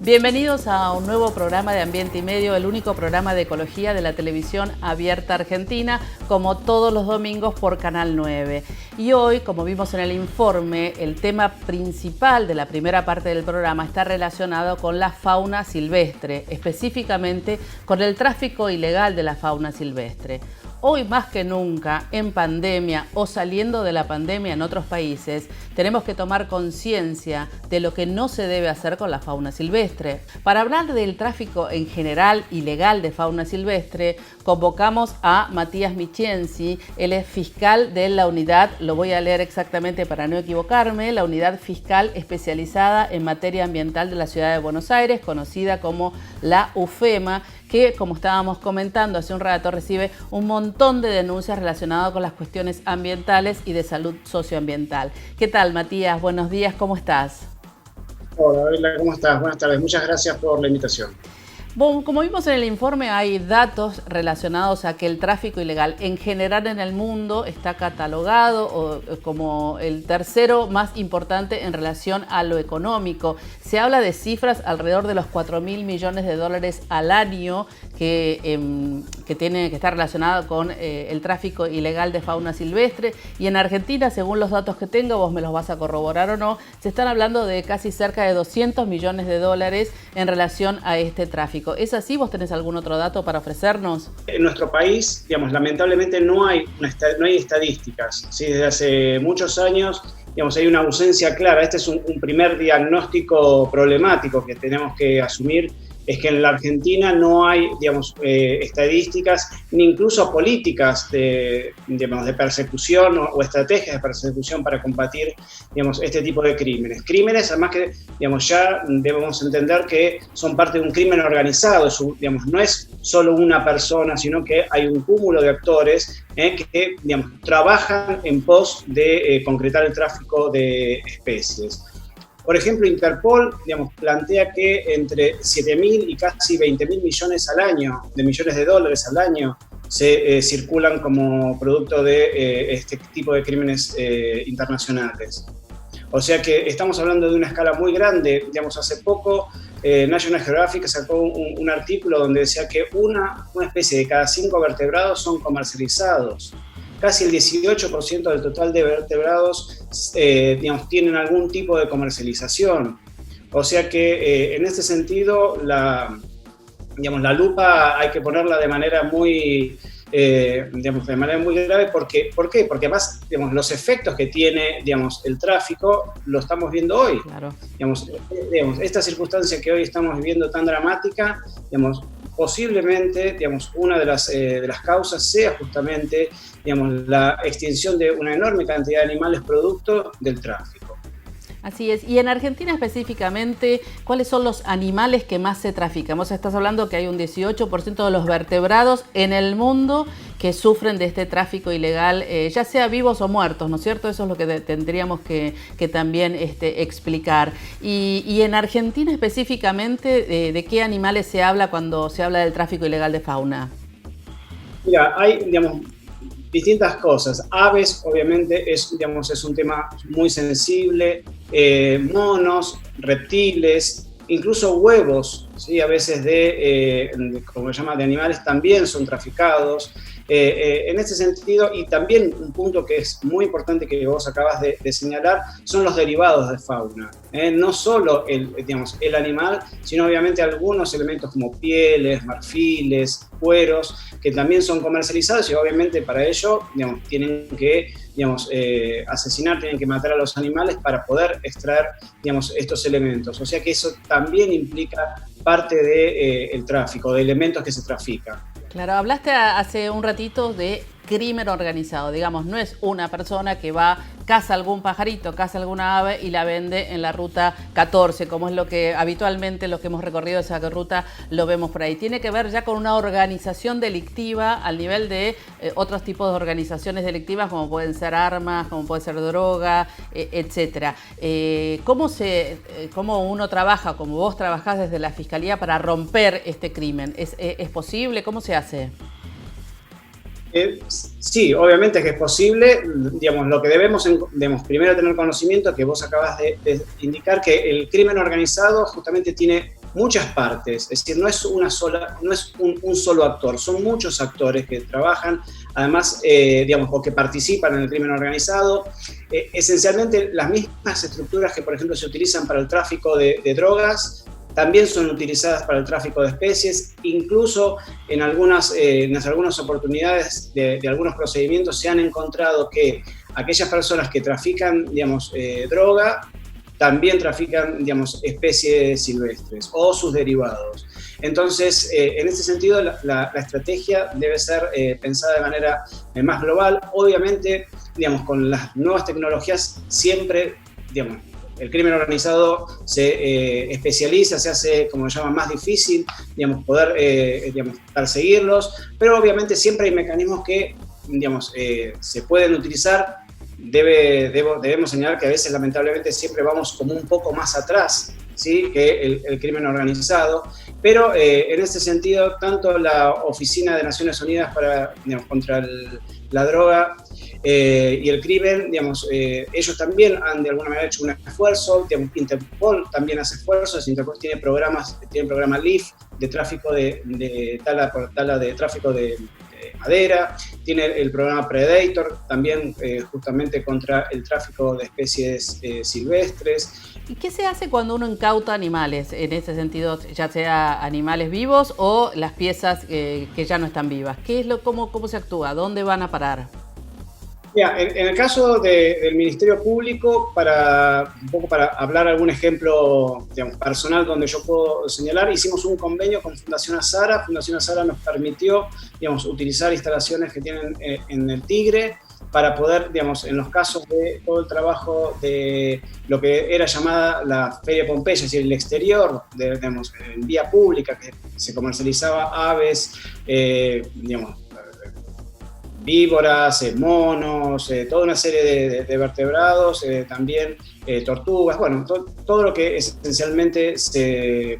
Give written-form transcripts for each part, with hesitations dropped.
Bienvenidos a un nuevo programa de Ambiente y Medio, el único programa de ecología de la televisión abierta argentina, como todos los domingos por Canal 9. Y hoy, como vimos en el informe, el tema principal de la primera parte del programa está relacionado con la fauna silvestre, específicamente con el tráfico ilegal de la fauna silvestre. Hoy más que nunca, en pandemia o saliendo de la pandemia en otros países, tenemos que tomar conciencia de lo que no se debe hacer con la fauna silvestre. Para hablar del tráfico en general ilegal de fauna silvestre, convocamos a Matías Michienzi. Él es fiscal de la unidad, lo voy a leer exactamente para no equivocarme, la unidad fiscal especializada en materia ambiental de la ciudad de Buenos Aires, conocida como la UFEMA, que, como estábamos comentando hace un rato, recibe un montón de denuncias relacionadas con las cuestiones ambientales y de salud socioambiental. ¿Qué tal, Matías? Buenos días, ¿cómo estás? Hola, Bela, ¿cómo estás? Buenas tardes, muchas gracias por la invitación. Bueno, como vimos en el informe, hay datos relacionados a que el tráfico ilegal en general en el mundo está catalogado como el tercero más importante en relación a lo económico. Se habla de cifras alrededor de los 4.000 millones de dólares al año que está relacionado con el tráfico ilegal de fauna silvestre. Y en Argentina, según los datos que tengo, vos me los vas a corroborar o no, se están hablando de casi cerca de 200 millones de dólares en relación a este tráfico. ¿Es así? ¿Vos tenés algún otro dato para ofrecernos? En nuestro país, lamentablemente no hay estadísticas. ¿Sí? Desde hace muchos años, hay una ausencia clara. Este es un primer diagnóstico problemático que tenemos que asumir. Es que en la Argentina no hay, estadísticas ni incluso políticas de persecución o estrategias de persecución para combatir, este tipo de crímenes. Crímenes, además que, ya debemos entender que son parte de un crimen organizado. No es solo una persona, sino que hay un cúmulo de actores que, trabajan en pos de concretar el tráfico de especies. Por ejemplo, Interpol plantea que entre 7.000 y casi 20.000 millones al año, de millones de dólares al año, se circulan como producto de este tipo de crímenes internacionales. O sea que estamos hablando de una escala muy grande. Hace poco National Geographic sacó un artículo donde decía que una especie de cada 5 vertebrados son comercializados. Casi el 18% del total de vertebrados tienen algún tipo de comercialización. O sea que en este sentido la lupa hay que ponerla de manera muy grave. ¿Por qué? Porque además los efectos que tiene el tráfico lo estamos viendo hoy. Claro. Esta circunstancia que hoy estamos viviendo tan dramática, posiblemente una de las causas sea justamente la extinción de una enorme cantidad de animales producto del tráfico. Así es. Y en Argentina específicamente, ¿cuáles son los animales que más se trafican? Vos estás hablando que hay un 18% de los vertebrados en el mundo que sufren de este tráfico ilegal, ya sea vivos o muertos, ¿no es cierto? Eso es lo que tendríamos que también explicar. Y en Argentina específicamente, ¿de qué animales se habla cuando se habla del tráfico ilegal de fauna? Mira, hay, distintas cosas. Aves, obviamente, es un tema muy sensible. Monos, reptiles, incluso huevos, ¿sí? A veces como se llama, de animales también son traficados. En este sentido, y también un punto que es muy importante que vos acabas de señalar, son los derivados de fauna. No solo el animal, sino obviamente algunos elementos como pieles, marfiles, cueros, que también son comercializados, y obviamente para ello tienen que asesinar, tienen que matar a los animales para poder extraer estos elementos. O sea que eso también implica parte del tráfico, de elementos que se trafican. Claro, hablaste hace un ratito de crimen organizado, digamos, no es una persona que va, caza algún pajarito, caza alguna ave y la vende en la ruta 14, como es lo que habitualmente los que hemos recorrido esa ruta lo vemos por ahí. Tiene que ver ya con una organización delictiva al nivel de otros tipos de organizaciones delictivas, como pueden ser armas, como puede ser droga, etcétera. ¿Cómo uno trabaja, como vos trabajás desde la Fiscalía, para romper este crimen? ¿Es posible? ¿Cómo se hace? Sí, obviamente que es posible. Lo que debemos primero tener conocimiento, que vos acabas de indicar, que el crimen organizado justamente tiene muchas partes, es decir, no es un solo actor, son muchos actores que trabajan, además, digamos, o que participan en el crimen organizado. Esencialmente, las mismas estructuras que, por ejemplo, se utilizan para el tráfico de drogas, también son utilizadas para el tráfico de especies, incluso en algunas oportunidades de algunos procedimientos se han encontrado que aquellas personas que trafican, digamos, droga, también trafican, digamos, especies silvestres o sus derivados. Entonces, en ese sentido, la estrategia debe ser pensada de manera más global. Obviamente, digamos, con las nuevas tecnologías siempre, digamos, el crimen organizado se especializa, se hace, como se llama, más difícil, digamos, poder digamos, perseguirlos, pero obviamente siempre hay mecanismos que, digamos, se pueden utilizar. Debemos señalar que a veces, lamentablemente, siempre vamos como un poco más atrás, ¿sí?, que el crimen organizado, pero en ese sentido, tanto la Oficina de Naciones Unidas digamos, contra la droga y el crimen, digamos, ellos también han de alguna manera hecho un esfuerzo, digamos, Interpol también hace esfuerzos, Interpol tiene programa LIF de tráfico de tala de tráfico de madera, tiene el programa Predator, también justamente contra el tráfico de especies silvestres. ¿Y qué se hace cuando uno incauta animales, en ese sentido, ya sea animales vivos o las piezas que ya no están vivas? ¿Cómo se actúa? ¿Dónde van a parar? Mira, en el caso del Ministerio Público, un poco para hablar algún ejemplo, digamos, personal donde yo puedo señalar, hicimos un convenio con Fundación Azara. Fundación Azara nos permitió, digamos, utilizar instalaciones que tienen en el Tigre para poder, digamos, en los casos de todo el trabajo de lo que era llamada la Feria Pompeya, es decir, el exterior, digamos, en vía pública, que se comercializaba aves, digamos, víboras, monos, toda una serie de vertebrados, también tortugas, bueno, todo lo que esencialmente se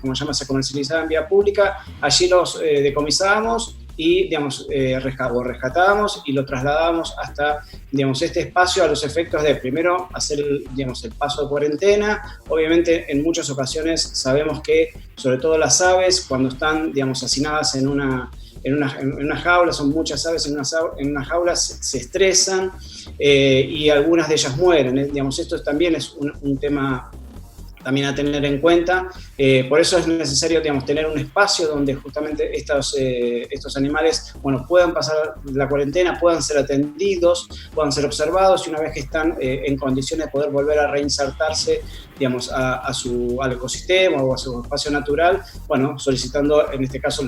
comercializaba en vía pública, allí los decomisábamos y, digamos, rescatábamos y lo trasladábamos hasta, digamos, este espacio a los efectos de, primero, hacer, digamos, el paso de cuarentena. Obviamente, en muchas ocasiones sabemos que, sobre todo las aves, cuando están, digamos, hacinadas en una jaula, son muchas aves en una jaula, se estresan y algunas de ellas mueren. Digamos, esto también es un tema también a tener en cuenta. Por eso es necesario, digamos, tener un espacio donde justamente estos animales, bueno, puedan pasar la cuarentena, puedan ser atendidos, puedan ser observados, y una vez que están en condiciones de poder volver a reinsertarse, digamos, al ecosistema o a su espacio natural, bueno, solicitando, en este caso,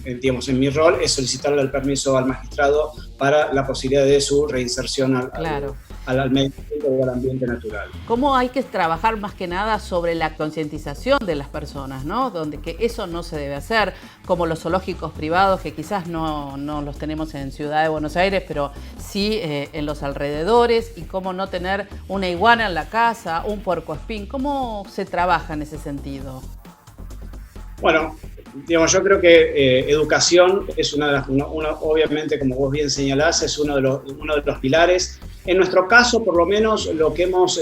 digamos, en mi rol, es solicitarle el permiso al magistrado para la posibilidad de su reinserción al medio o al ambiente natural. ¿Cómo hay que trabajar más que nada sobre la concientización de las personas, ¿no? Donde que eso no se debe hacer, como los zoológicos privados, que quizás no los tenemos en Ciudad de Buenos Aires, pero sí en los alrededores, y cómo no tener una iguana en la casa, un puercoespín? ¿Cómo se trabaja en ese sentido? Bueno, digamos, yo creo que educación es obviamente, como vos bien señalás, es uno de los pilares. En nuestro caso, por lo menos, lo que hemos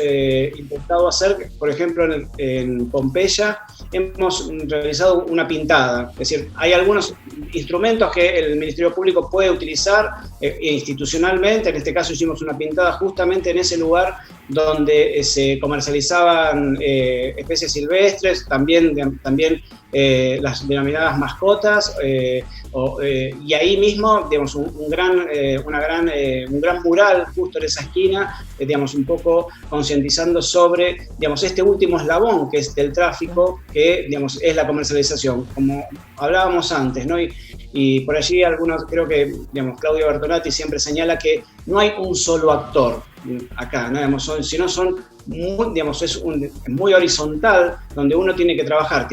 intentado hacer, por ejemplo, en Pompeya, hemos realizado una pintada. Es decir, hay algunos instrumentos que el Ministerio Público puede utilizar institucionalmente. En este caso hicimos una pintada justamente en ese lugar donde se comercializaban especies silvestres, también las denominadas mascotas, y ahí mismo, digamos, un gran mural justo en esa esquina, digamos, un poco concientizando sobre, digamos, este último eslabón que es del tráfico, que, digamos, es la comercialización, como hablábamos antes, ¿no? Y por allí creo que, digamos, Claudio Bertonati siempre señala que no hay un solo actor acá, ¿no? Digamos, sino son es muy horizontal, donde uno tiene que trabajar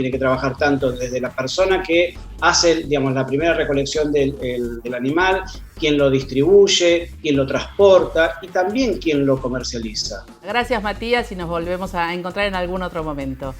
tanto desde la persona que hace, digamos, la primera recolección del animal, quien lo distribuye, quien lo transporta y también quien lo comercializa. Gracias, Matías, y nos volvemos a encontrar en algún otro momento.